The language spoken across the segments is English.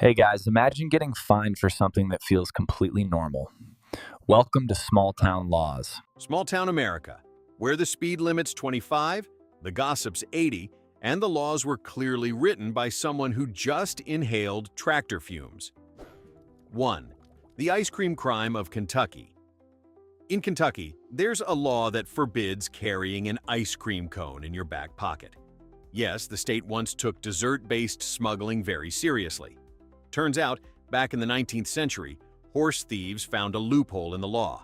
Hey guys, imagine getting fined for something that feels completely normal. Welcome to Small Town Laws. Small town America, where the speed limit's 25, the gossip's 80, and the laws were clearly written by someone who just inhaled tractor fumes. 1. The ice cream crime of Kentucky. In Kentucky, there's a law that forbids carrying an ice cream cone in your back pocket. Yes, the state once took dessert-based smuggling very seriously. Turns out, back in the 19th century, horse thieves found a loophole in the law.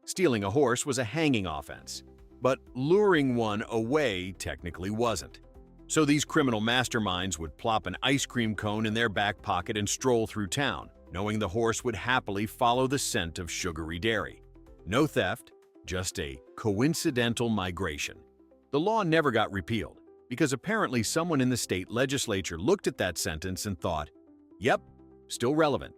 Stealing a horse was a hanging offense, but luring one away technically wasn't. So these criminal masterminds would plop an ice cream cone in their back pocket and stroll through town, knowing the horse would happily follow the scent of sugary dairy. No theft, just a coincidental migration. The law never got repealed, because apparently someone in the state legislature looked at that sentence and thought, yep, still relevant.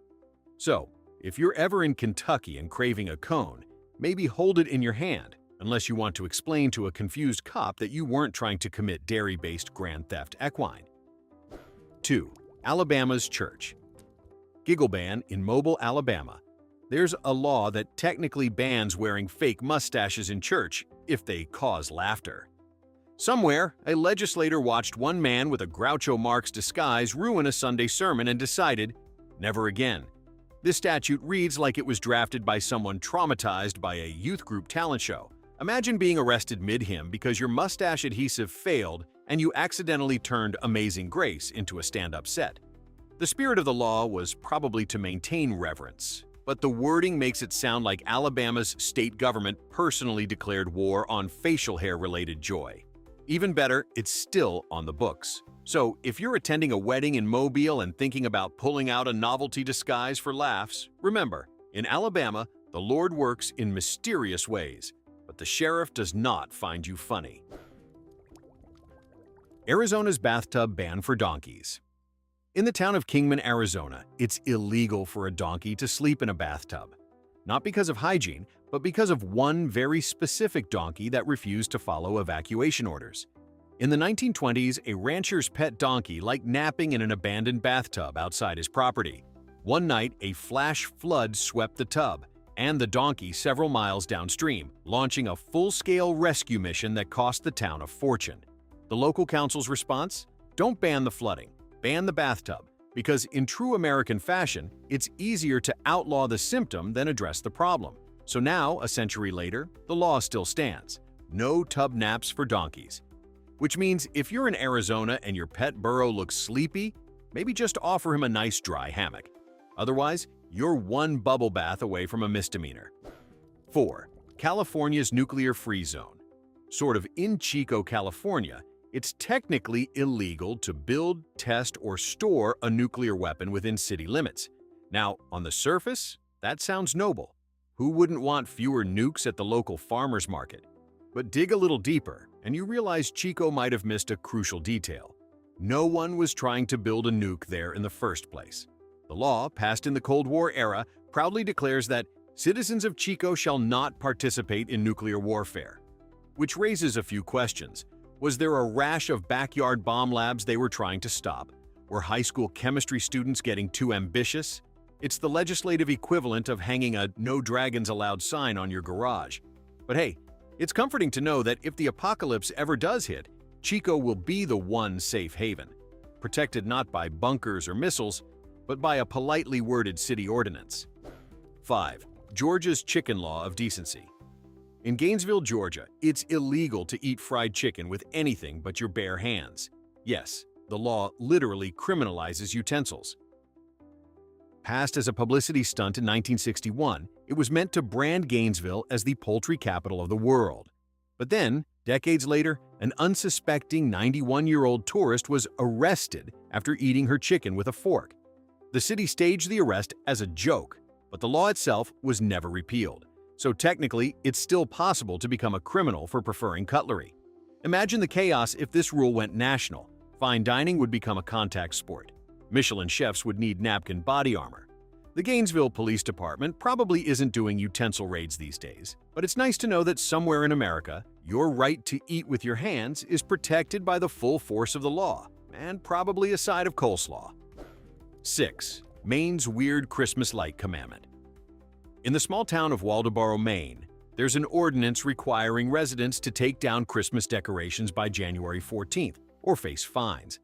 So, if you're ever in Kentucky and craving a cone, maybe hold it in your hand, unless you want to explain to a confused cop that you weren't trying to commit dairy-based grand theft equine. 2. Alabama's church. Giggle ban in Mobile, Alabama. There's a law that technically bans wearing fake mustaches in church if they cause laughter. Somewhere, a legislator watched one man with a Groucho Marx disguise ruin a Sunday sermon and decided, never again. This statute reads like it was drafted by someone traumatized by a youth group talent show. Imagine being arrested mid-hymn because your mustache adhesive failed and you accidentally turned Amazing Grace into a stand-up set. The spirit of the law was probably to maintain reverence, but the wording makes it sound like Alabama's state government personally declared war on facial hair-related joy. Even better, it's still on the books. So, if you're attending a wedding in Mobile and thinking about pulling out a novelty disguise for laughs, remember, in Alabama, the Lord works in mysterious ways, but the sheriff does not find you funny. Arizona's bathtub ban for donkeys. In the town of Kingman, Arizona, it's illegal for a donkey to sleep in a bathtub. Not because of hygiene, but because of one very specific donkey that refused to follow evacuation orders. In the 1920s, a rancher's pet donkey liked napping in an abandoned bathtub outside his property. One night, a flash flood swept the tub and the donkey several miles downstream, launching a full-scale rescue mission that cost the town a fortune. The local council's response? Don't ban the flooding, ban the bathtub, because in true American fashion, it's easier to outlaw the symptom than address the problem. So now, a century later, the law still stands. No tub naps for donkeys. Which means if you're in Arizona and your pet burro looks sleepy, maybe just offer him a nice dry hammock. Otherwise, you're one bubble bath away from a misdemeanor. 4. California's nuclear-free zone. Sort of in Chico, California, it's technically illegal to build, test, or store a nuclear weapon within city limits. Now, on the surface, that sounds noble. Who wouldn't want fewer nukes at the local farmer's market? But dig a little deeper, and you realize Chico might have missed a crucial detail. No one was trying to build a nuke there in the first place. The law, passed in the Cold War era, proudly declares that citizens of Chico shall not participate in nuclear warfare. Which raises a few questions. Was there a rash of backyard bomb labs they were trying to stop? Were high school chemistry students getting too ambitious? It's the legislative equivalent of hanging a "No Dragons Allowed" sign on your garage. But hey, it's comforting to know that if the apocalypse ever does hit, Chico will be the one safe haven, protected not by bunkers or missiles, but by a politely worded city ordinance. 5. Georgia's chicken law of decency. In Gainesville, Georgia, it's illegal to eat fried chicken with anything but your bare hands. Yes, the law literally criminalizes utensils. Passed as a publicity stunt in 1961, it was meant to brand Gainesville as the poultry capital of the world. But then, decades later, an unsuspecting 91-year-old tourist was arrested after eating her chicken with a fork. The city staged the arrest as a joke, but the law itself was never repealed. So technically, it's still possible to become a criminal for preferring cutlery. Imagine the chaos if this rule went national. Fine dining would become a contact sport. Michelin chefs would need napkin body armor. The Gainesville Police Department probably isn't doing utensil raids these days, but it's nice to know that somewhere in America, your right to eat with your hands is protected by the full force of the law, and probably a side of coleslaw. 6. Maine's weird Christmas light commandment. In the small town of Waldoboro, Maine, there's an ordinance requiring residents to take down Christmas decorations by January 14th or face fines.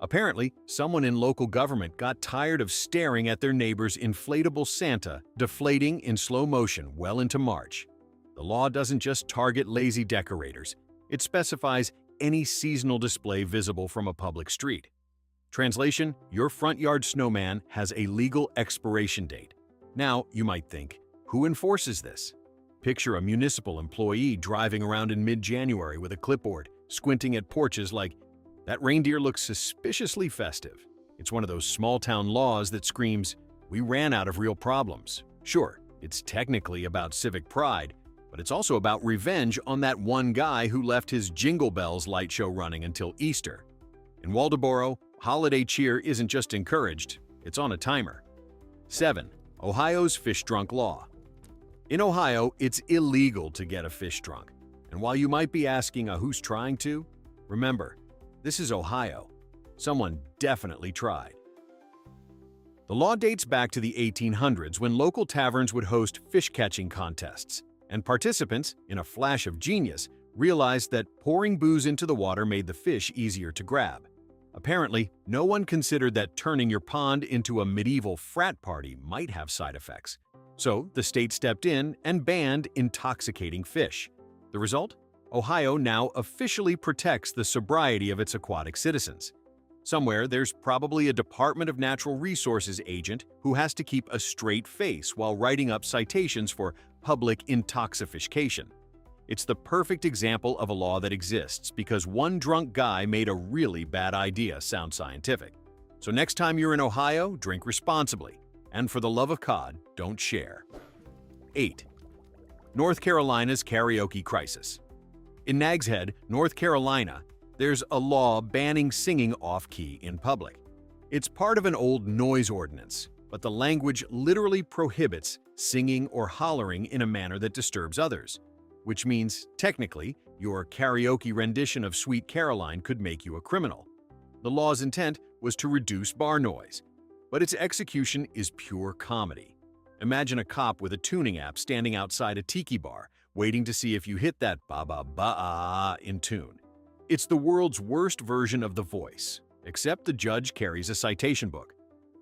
Apparently, someone in local government got tired of staring at their neighbor's inflatable Santa deflating in slow motion well into March. The law doesn't just target lazy decorators, it specifies any seasonal display visible from a public street. Translation: your front yard snowman has a legal expiration date. Now, you might think, who enforces this? Picture a municipal employee driving around in mid-January with a clipboard, squinting at porches like, "That reindeer looks suspiciously festive." It's one of those small-town laws that screams, "We ran out of real problems." Sure, it's technically about civic pride, but it's also about revenge on that one guy who left his Jingle Bells light show running until Easter. In Waldoboro, holiday cheer isn't just encouraged, it's on a timer. 7. Ohio's fish drunk law. In Ohio, it's illegal to get a fish drunk. And while you might be asking who's trying to, remember, this is Ohio. Someone definitely tried. The law dates back to the 1800s when local taverns would host fish-catching contests, and participants, in a flash of genius, realized that pouring booze into the water made the fish easier to grab. Apparently, no one considered that turning your pond into a medieval frat party might have side effects. So the state stepped in and banned intoxicating fish. The result? Ohio now officially protects the sobriety of its aquatic citizens. Somewhere, there's probably a Department of Natural Resources agent who has to keep a straight face while writing up citations for public intoxication. It's the perfect example of a law that exists because one drunk guy made a really bad idea sound scientific. So next time you're in Ohio, drink responsibly. And for the love of cod, don't share. 8. North Carolina's karaoke crisis. In Nags Head, North Carolina, there's a law banning singing off-key in public. It's part of an old noise ordinance, but the language literally prohibits singing or hollering in a manner that disturbs others, which means, technically, your karaoke rendition of Sweet Caroline could make you a criminal. The law's intent was to reduce bar noise, but its execution is pure comedy. Imagine a cop with a tuning app standing outside a tiki bar, waiting to see if you hit that ba-ba-ba in tune. It's the world's worst version of The Voice, except the judge carries a citation book.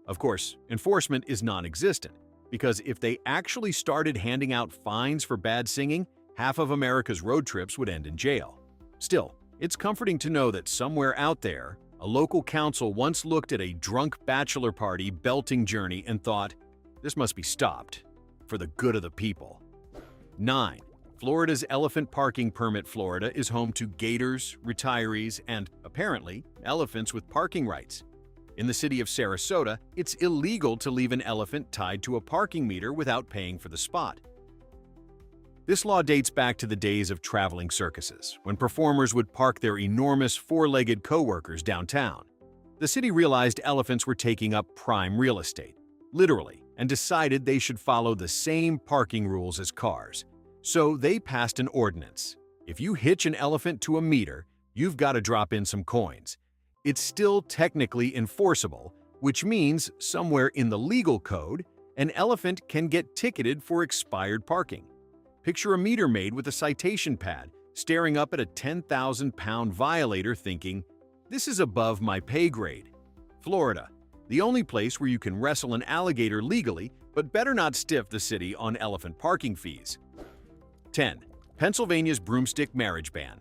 Of course, enforcement is non-existent, because if they actually started handing out fines for bad singing, half of America's road trips would end in jail. Still, it's comforting to know that somewhere out there, a local council once looked at a drunk bachelor party belting Journey and thought, this must be stopped, for the good of the people. 9. Florida's elephant parking permit. Florida is home to gators, retirees, and, apparently, elephants with parking rights. In the city of Sarasota, it's illegal to leave an elephant tied to a parking meter without paying for the spot. This law dates back to the days of traveling circuses, when performers would park their enormous four-legged co-workers downtown. The city realized elephants were taking up prime real estate, literally, and decided they should follow the same parking rules as cars. So they passed an ordinance. If you hitch an elephant to a meter, you've got to drop in some coins. It's still technically enforceable, which means somewhere in the legal code, an elephant can get ticketed for expired parking. Picture a meter maid with a citation pad, staring up at a 10,000-pound violator thinking, this is above my pay grade. Florida, the only place where you can wrestle an alligator legally, but better not stiff the city on elephant parking fees. 10. Pennsylvania's broomstick marriage ban.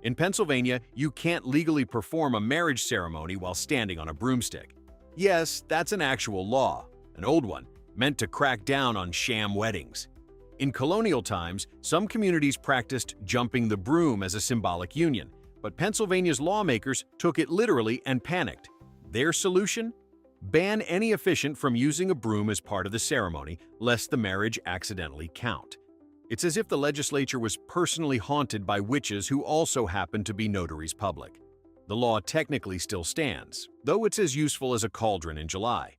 In Pennsylvania, you can't legally perform a marriage ceremony while standing on a broomstick. Yes, that's an actual law, an old one, meant to crack down on sham weddings. In colonial times, some communities practiced jumping the broom as a symbolic union, but Pennsylvania's lawmakers took it literally and panicked. Their solution? Ban any officiant from using a broom as part of the ceremony, lest the marriage accidentally count. It's as if the legislature was personally haunted by witches who also happened to be notaries public. The law technically still stands, though it's as useful as a cauldron in July.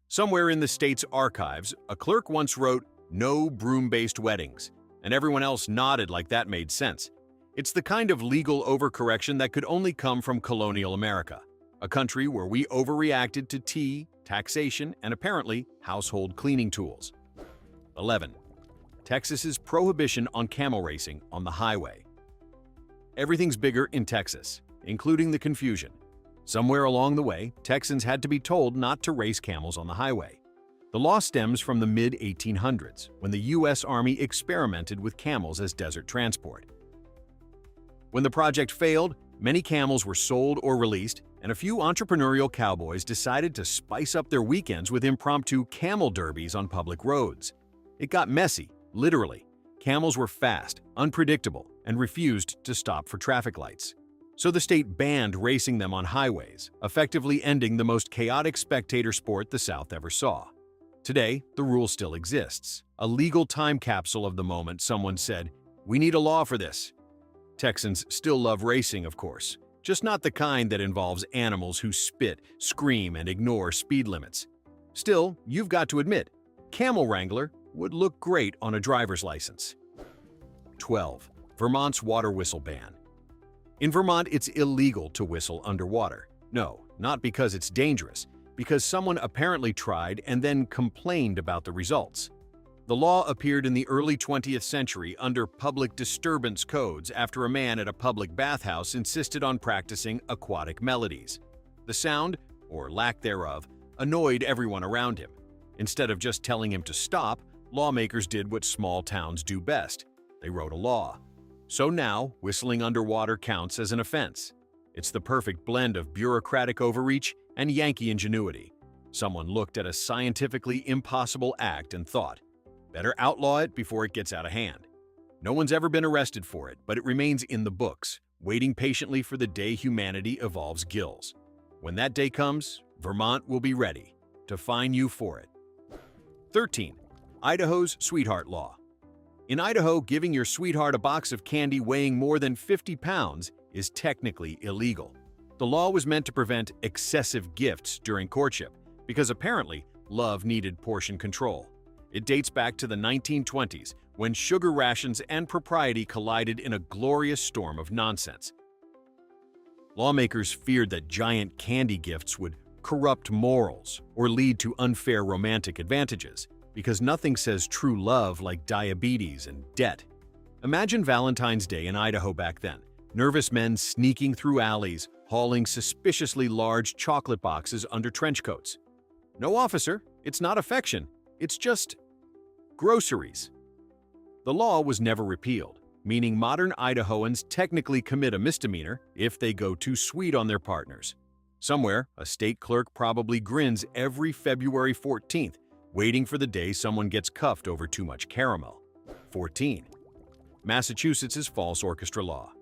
Somewhere in the state's archives, a clerk once wrote, "No broom-based weddings," and everyone else nodded like that made sense. It's the kind of legal overcorrection that could only come from colonial America, a country where we overreacted to tea, taxation, and apparently household cleaning tools. 11. Texas's prohibition on camel racing on the highway. Everything's bigger in Texas, including the confusion. Somewhere along the way, Texans had to be told not to race camels on the highway. The law stems from the mid-1800s, when the U.S. Army experimented with camels as desert transport. When the project failed, many camels were sold or released, and a few entrepreneurial cowboys decided to spice up their weekends with impromptu camel derbies on public roads. It got messy, literally. Camels were fast, unpredictable, and refused to stop for traffic lights. So the state banned racing them on highways, effectively ending the most chaotic spectator sport the South ever saw. Today, the rule still exists. A legal time capsule of the moment someone said, "We need a law for this." Texans still love racing, of course, just not the kind that involves animals who spit, scream, and ignore speed limits. Still, you've got to admit, Camel Wrangler would look great on a driver's license. 12. Vermont's water whistle ban. In Vermont, it's illegal to whistle underwater. No, not because it's dangerous, because someone apparently tried and then complained about the results. The law appeared in the early 20th century under public disturbance codes after a man at a public bathhouse insisted on practicing aquatic melodies. The sound, or lack thereof, annoyed everyone around him. Instead of just telling him to stop, lawmakers did what small towns do best. They wrote a law. So now, whistling underwater counts as an offense. It's the perfect blend of bureaucratic overreach and Yankee ingenuity. Someone looked at a scientifically impossible act and thought, better outlaw it before it gets out of hand. No one's ever been arrested for it, but it remains in the books, waiting patiently for the day humanity evolves gills. When that day comes, Vermont will be ready to fine you for it. 13. Idaho's Sweetheart Law. In Idaho, giving your sweetheart a box of candy weighing more than 50 pounds is technically illegal. The law was meant to prevent excessive gifts during courtship, because apparently love needed portion control. It dates back to the 1920s, when sugar rations and propriety collided in a glorious storm of nonsense. Lawmakers feared that giant candy gifts would corrupt morals or lead to unfair romantic advantages, because nothing says true love like diabetes and debt. Imagine Valentine's Day in Idaho back then. Nervous men sneaking through alleys, hauling suspiciously large chocolate boxes under trench coats. No, officer, it's not affection. It's just groceries. The law was never repealed, meaning modern Idahoans technically commit a misdemeanor if they go too sweet on their partners. Somewhere, a state clerk probably grins every February 14th, waiting for the day someone gets cuffed over too much caramel. 14. Massachusetts's false orchestra law.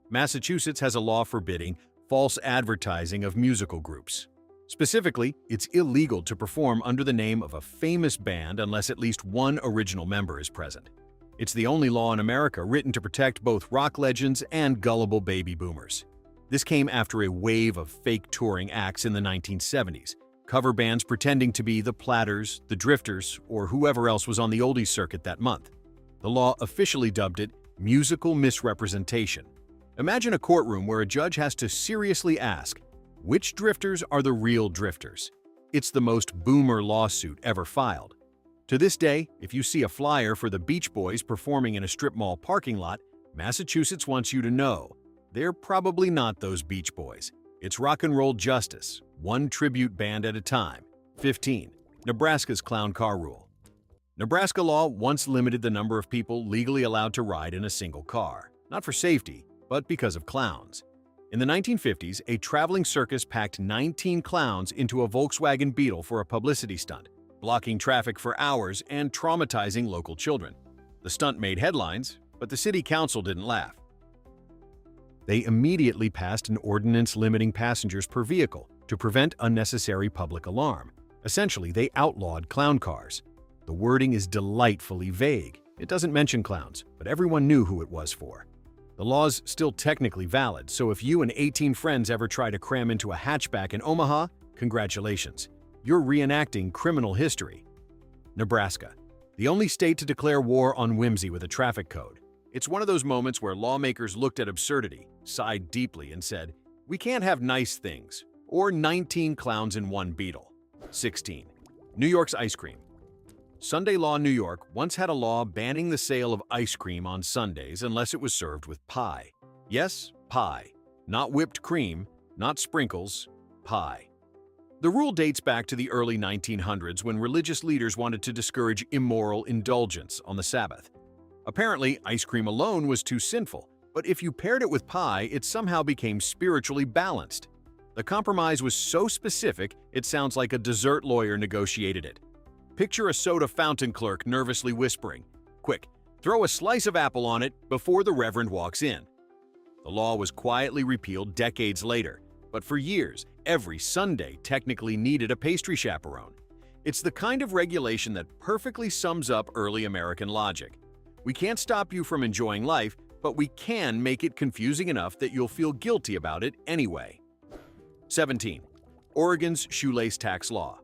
Massachusetts has a law forbidding false advertising of musical groups. Specifically, it's illegal to perform under the name of a famous band unless at least one original member is present. It's the only law in America written to protect both rock legends and gullible baby boomers. This came after a wave of fake touring acts in the 1970s, cover bands pretending to be the Platters, the Drifters, or whoever else was on the oldies circuit that month. The law officially dubbed it musical misrepresentation. Imagine a courtroom where a judge has to seriously ask, which drifters are the real drifters? It's the most boomer lawsuit ever filed. To this day, if you see a flyer for the Beach Boys performing in a strip mall parking lot, Massachusetts wants you to know they're probably not those Beach Boys. It's rock and roll justice, one tribute band at a time. 15. Nebraska's clown car rule. Nebraska law once limited the number of people legally allowed to ride in a single car, not for safety, but because of clowns. In the 1950s, a traveling circus packed 19 clowns into a Volkswagen Beetle for a publicity stunt, blocking traffic for hours and traumatizing local children. The stunt made headlines, but the city council didn't laugh. They immediately passed an ordinance limiting passengers per vehicle to prevent unnecessary public alarm. Essentially, they outlawed clown cars. The wording is delightfully vague. It doesn't mention clowns, but everyone knew who it was for. The law's still technically valid, so if you and 18 friends ever try to cram into a hatchback in Omaha, congratulations. You're reenacting criminal history. Nebraska, the only state to declare war on whimsy with a traffic code. It's one of those moments where lawmakers looked at absurdity, sighed deeply, and said, we can't have nice things, or 19 clowns in one Beetle. 16. New York's ice cream. Sunday law New York once had a law banning the sale of ice cream on Sundays unless it was served with pie. Yes, pie. Not whipped cream, not sprinkles, pie. The rule dates back to the early 1900s when religious leaders wanted to discourage immoral indulgence on the Sabbath. Apparently, ice cream alone was too sinful, but if you paired it with pie, it somehow became spiritually balanced. The compromise was so specific, it sounds like a dessert lawyer negotiated it. Picture a soda fountain clerk nervously whispering, "Quick, throw a slice of apple on it before the reverend walks in." The law was quietly repealed decades later, but for years, every Sunday technically needed a pastry chaperone. It's the kind of regulation that perfectly sums up early American logic. We can't stop you from enjoying life, but we can make it confusing enough that you'll feel guilty about it anyway. 17. Oregon's shoelace tax law.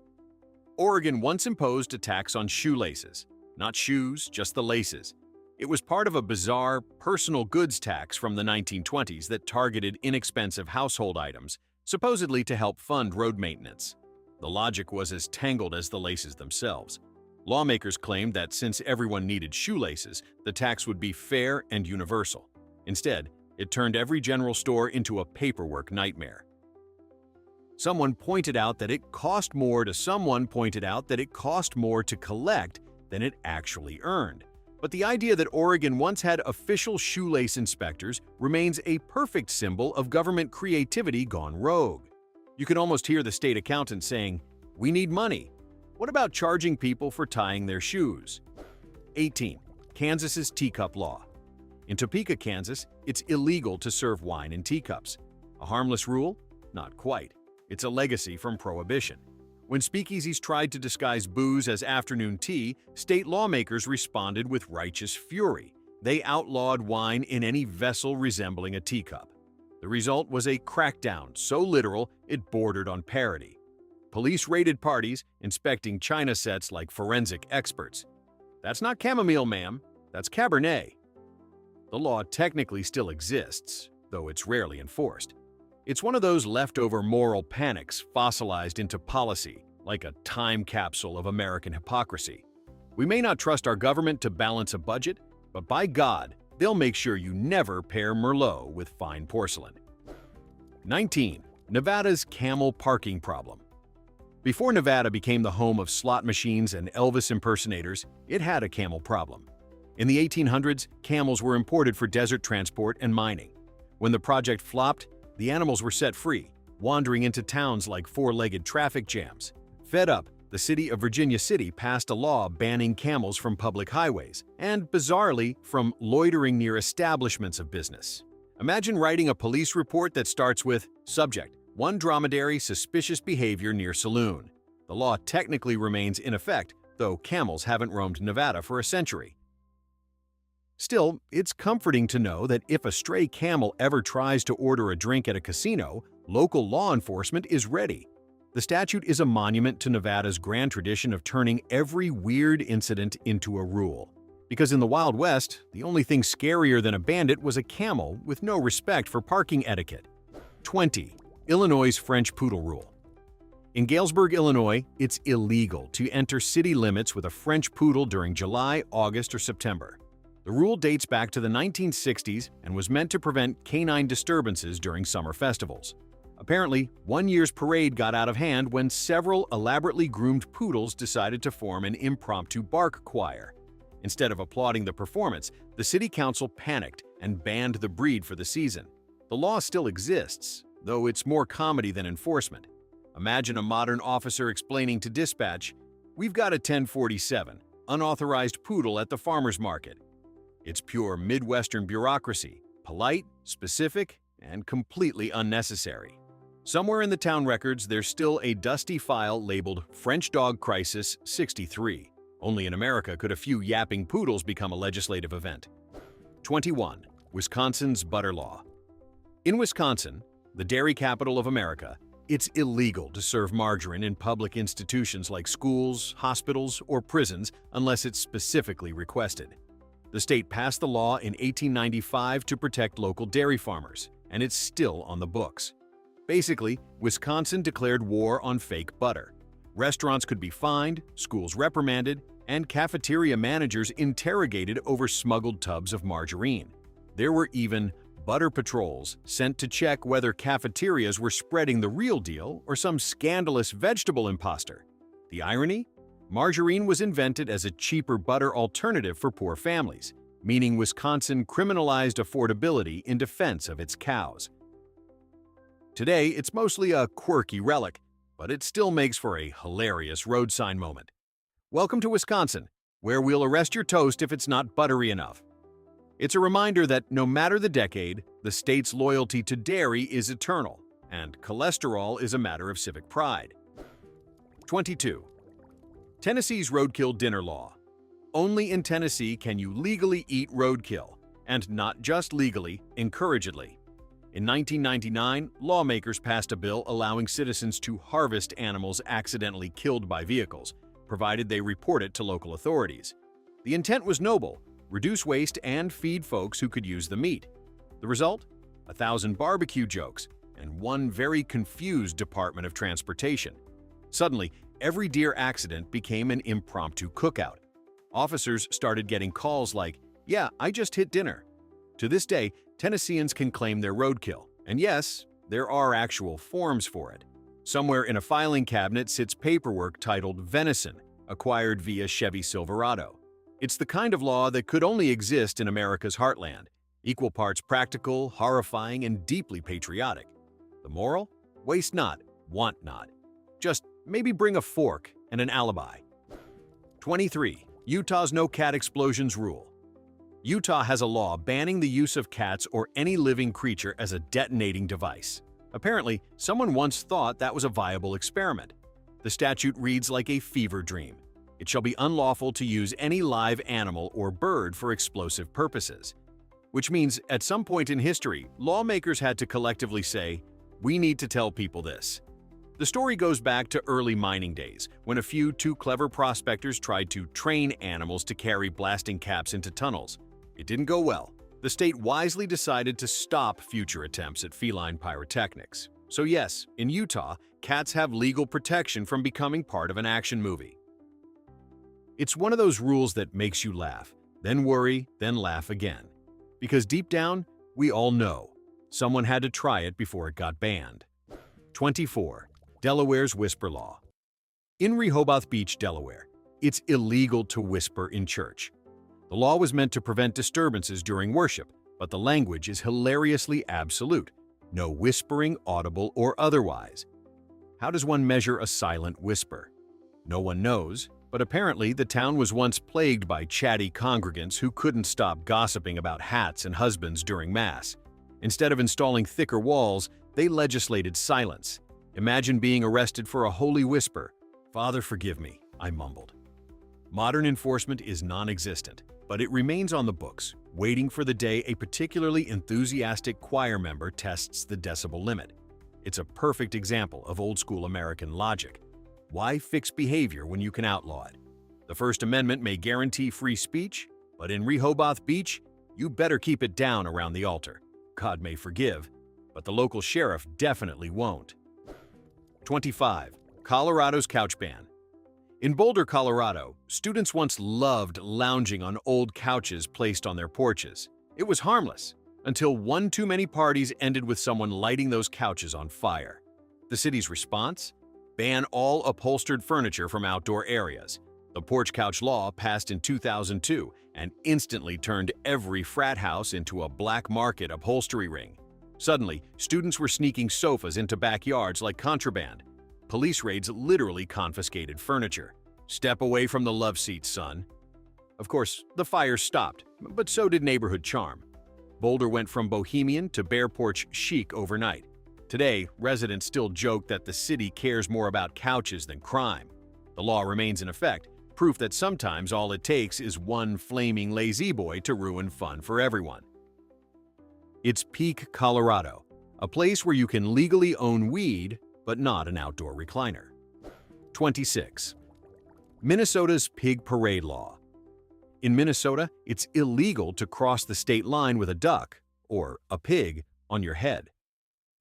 Oregon once imposed a tax on shoelaces. Not shoes, just the laces. It was part of a bizarre personal goods tax from the 1920s that targeted inexpensive household items, supposedly to help fund road maintenance. The logic was as tangled as the laces themselves. Lawmakers claimed that since everyone needed shoelaces, the tax would be fair and universal. Instead, it turned every general store into a paperwork nightmare. Someone pointed out that it cost more to collect than it actually earned. But the idea that Oregon once had official shoelace inspectors remains a perfect symbol of government creativity gone rogue. You can almost hear the state accountant saying, "We need money. What about charging people for tying their shoes?" 18. Kansas's teacup law. In Topeka, Kansas, it's illegal to serve wine in teacups. A harmless rule? Not quite. It's a legacy from Prohibition. When speakeasies tried to disguise booze as afternoon tea, state lawmakers responded with righteous fury. They outlawed wine in any vessel resembling a teacup. The result was a crackdown so literal it bordered on parody. Police raided parties, inspecting china sets like forensic experts. "That's not chamomile, ma'am. That's Cabernet." The law technically still exists, though it's rarely enforced. It's one of those leftover moral panics fossilized into policy, like a time capsule of American hypocrisy. We may not trust our government to balance a budget, but by God, they'll make sure you never pair Merlot with fine porcelain. 19. Nevada's camel parking problem. Before Nevada became the home of slot machines and Elvis impersonators, it had a camel problem. In the 1800s, camels were imported for desert transport and mining. When the project flopped, the animals were set free, wandering into towns like four-legged traffic jams. Fed up, the city of Virginia City passed a law banning camels from public highways and, bizarrely, from loitering near establishments of business. Imagine writing a police report that starts with, "Subject: one dromedary suspicious behavior near saloon." The law technically remains in effect, though camels haven't roamed Nevada for a century. Still, it's comforting to know that if a stray camel ever tries to order a drink at a casino, local law enforcement is ready. The statute is a monument to Nevada's grand tradition of turning every weird incident into a rule. Because in the Wild West, the only thing scarier than a bandit was a camel with no respect for parking etiquette. 20. Illinois' French Poodle Rule. In Galesburg, Illinois, it's illegal to enter city limits with a French poodle during July, August, or September. The rule dates back to the 1960s and was meant to prevent canine disturbances during summer festivals. Apparently, one year's parade got out of hand when several elaborately groomed poodles decided to form an impromptu bark choir. Instead of applauding the performance, the city council panicked and banned the breed for the season. The law still exists, though it's more comedy than enforcement. Imagine a modern officer explaining to dispatch, "We've got a 1047, unauthorized poodle at the farmer's market." It's pure Midwestern bureaucracy, polite, specific, and completely unnecessary. Somewhere in the town records, there's still a dusty file labeled French Dog Crisis 63. Only in America could a few yapping poodles become a legislative event. 21. Wisconsin's butter law. In Wisconsin, the dairy capital of America, it's illegal to serve margarine in public institutions like schools, hospitals, or prisons unless it's specifically requested. The state passed the law in 1895 to protect local dairy farmers, and it's still on the books. Basically, Wisconsin declared war on fake butter. Restaurants could be fined, schools reprimanded, and cafeteria managers interrogated over smuggled tubs of margarine. There were even butter patrols sent to check whether cafeterias were spreading the real deal or some scandalous vegetable imposter. The irony? Margarine was invented as a cheaper butter alternative for poor families, meaning Wisconsin criminalized affordability in defense of its cows. Today, it's mostly a quirky relic, but it still makes for a hilarious road sign moment. Welcome to Wisconsin, where we'll arrest your toast if it's not buttery enough. It's a reminder that no matter the decade, the state's loyalty to dairy is eternal, and cholesterol is a matter of civic pride. 22. Tennessee's roadkill dinner law. Only in Tennessee can you legally eat roadkill, and not just legally, encouragedly. In 1999, lawmakers passed a bill allowing citizens to harvest animals accidentally killed by vehicles, provided they report it to local authorities. The intent was noble: reduce waste and feed folks who could use the meat. The result? 1,000 barbecue jokes and one very confused Department of Transportation. Suddenly, every deer accident became an impromptu cookout. Officers started getting calls like, "Yeah, I just hit dinner." To this day, Tennesseans can claim their roadkill, and yes, there are actual forms for it. Somewhere in a filing cabinet sits paperwork titled venison, acquired via Chevy Silverado. It's the kind of law that could only exist in America's heartland, equal parts practical, horrifying, and deeply patriotic. The moral? Waste not, want not. Just maybe bring a fork and an alibi. 23. Utah's no cat explosions rule. Utah has a law banning the use of cats or any living creature as a detonating device. Apparently, someone once thought that was a viable experiment. The statute reads like a fever dream. It shall be unlawful to use any live animal or bird for explosive purposes. Which means, at some point in history, lawmakers had to collectively say, "We need to tell people this." The story goes back to early mining days, when a few too clever prospectors tried to train animals to carry blasting caps into tunnels. It didn't go well. The state wisely decided to stop future attempts at feline pyrotechnics. So yes, in Utah, cats have legal protection from becoming part of an action movie. It's one of those rules that makes you laugh, then worry, then laugh again. Because deep down, we all know someone had to try it before it got banned. 24. Delaware's whisper law. In Rehoboth Beach, Delaware, it's illegal to whisper in church. The law was meant to prevent disturbances during worship, but the language is hilariously absolute. No whispering, audible or otherwise. How does one measure a silent whisper? No one knows, but apparently the town was once plagued by chatty congregants who couldn't stop gossiping about hats and husbands during Mass. Instead of installing thicker walls, they legislated silence. Imagine being arrested for a holy whisper. "Father, forgive me," I mumbled. Modern enforcement is non-existent, but it remains on the books, waiting for the day a particularly enthusiastic choir member tests the decibel limit. It's a perfect example of old-school American logic. Why fix behavior when you can outlaw it? The First Amendment may guarantee free speech, but in Rehoboth Beach, you better keep it down around the altar. God may forgive, but the local sheriff definitely won't. 25. Colorado's couch ban. In Boulder, Colorado, students once loved lounging on old couches placed on their porches. It was harmless, until one too many parties ended with someone lighting those couches on fire. The city's response? Ban all upholstered furniture from outdoor areas. The porch couch law passed in 2002 and instantly turned every frat house into a black market upholstery ring. Suddenly, students were sneaking sofas into backyards like contraband. Police raids literally confiscated furniture. Step away from the love seat, son. Of course, the fire stopped, but so did neighborhood charm. Boulder went from bohemian to bare porch chic overnight. Today, residents still joke that the city cares more about couches than crime. The law remains in effect, proof that sometimes all it takes is one flaming lazy boy to ruin fun for everyone. It's Peak, Colorado, a place where you can legally own weed, but not an outdoor recliner. 26. Minnesota's Pig Parade Law. In Minnesota, it's illegal to cross the state line with a duck, or a pig, on your head.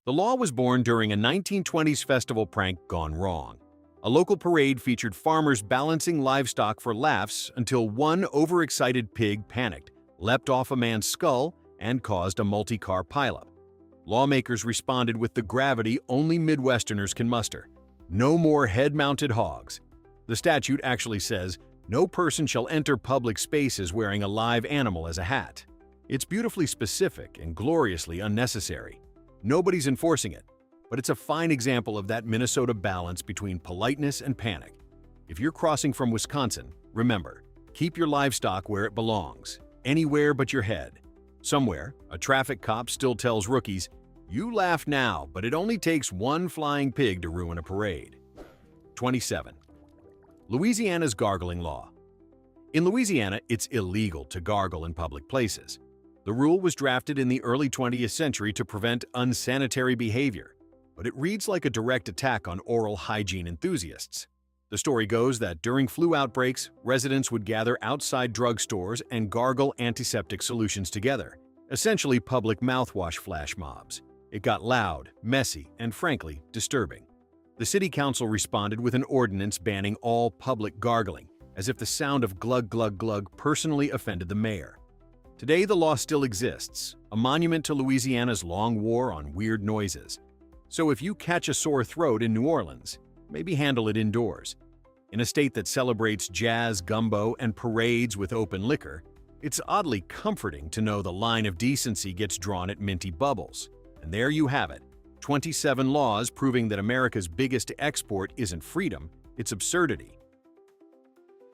The law was born during a 1920s festival prank gone wrong. A local parade featured farmers balancing livestock for laughs until one overexcited pig panicked, leapt off a man's skull, and caused a multi-car pileup. Lawmakers responded with the gravity only Midwesterners can muster. No more head-mounted hogs. The statute actually says, no person shall enter public spaces wearing a live animal as a hat. It's beautifully specific and gloriously unnecessary. Nobody's enforcing it, but it's a fine example of that Minnesota balance between politeness and panic. If you're crossing from Wisconsin, remember, keep your livestock where it belongs, anywhere but your head. Somewhere, a traffic cop still tells rookies, "You laugh now, but it only takes one flying pig to ruin a parade." 27. Louisiana's gargling law. In Louisiana, it's illegal to gargle in public places. The rule was drafted in the early 20th century to prevent unsanitary behavior, but it reads like a direct attack on oral hygiene enthusiasts. The story goes that during flu outbreaks, residents would gather outside drugstores and gargle antiseptic solutions together, essentially public mouthwash flash mobs. It got loud, messy, and frankly, disturbing. The city council responded with an ordinance banning all public gargling, as if the sound of glug glug glug personally offended the mayor. Today, the law still exists, a monument to Louisiana's long war on weird noises. So if you catch a sore throat in New Orleans, maybe handle it indoors. In a state that celebrates jazz, gumbo, and parades with open liquor, it's oddly comforting to know the line of decency gets drawn at minty bubbles. And there you have it, 27 laws proving that America's biggest export isn't freedom, it's absurdity.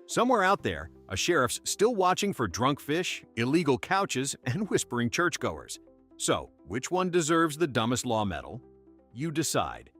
Somewhere out there, a sheriff's still watching for drunk fish, illegal couches, and whispering churchgoers. So, which one deserves the dumbest law medal? You decide.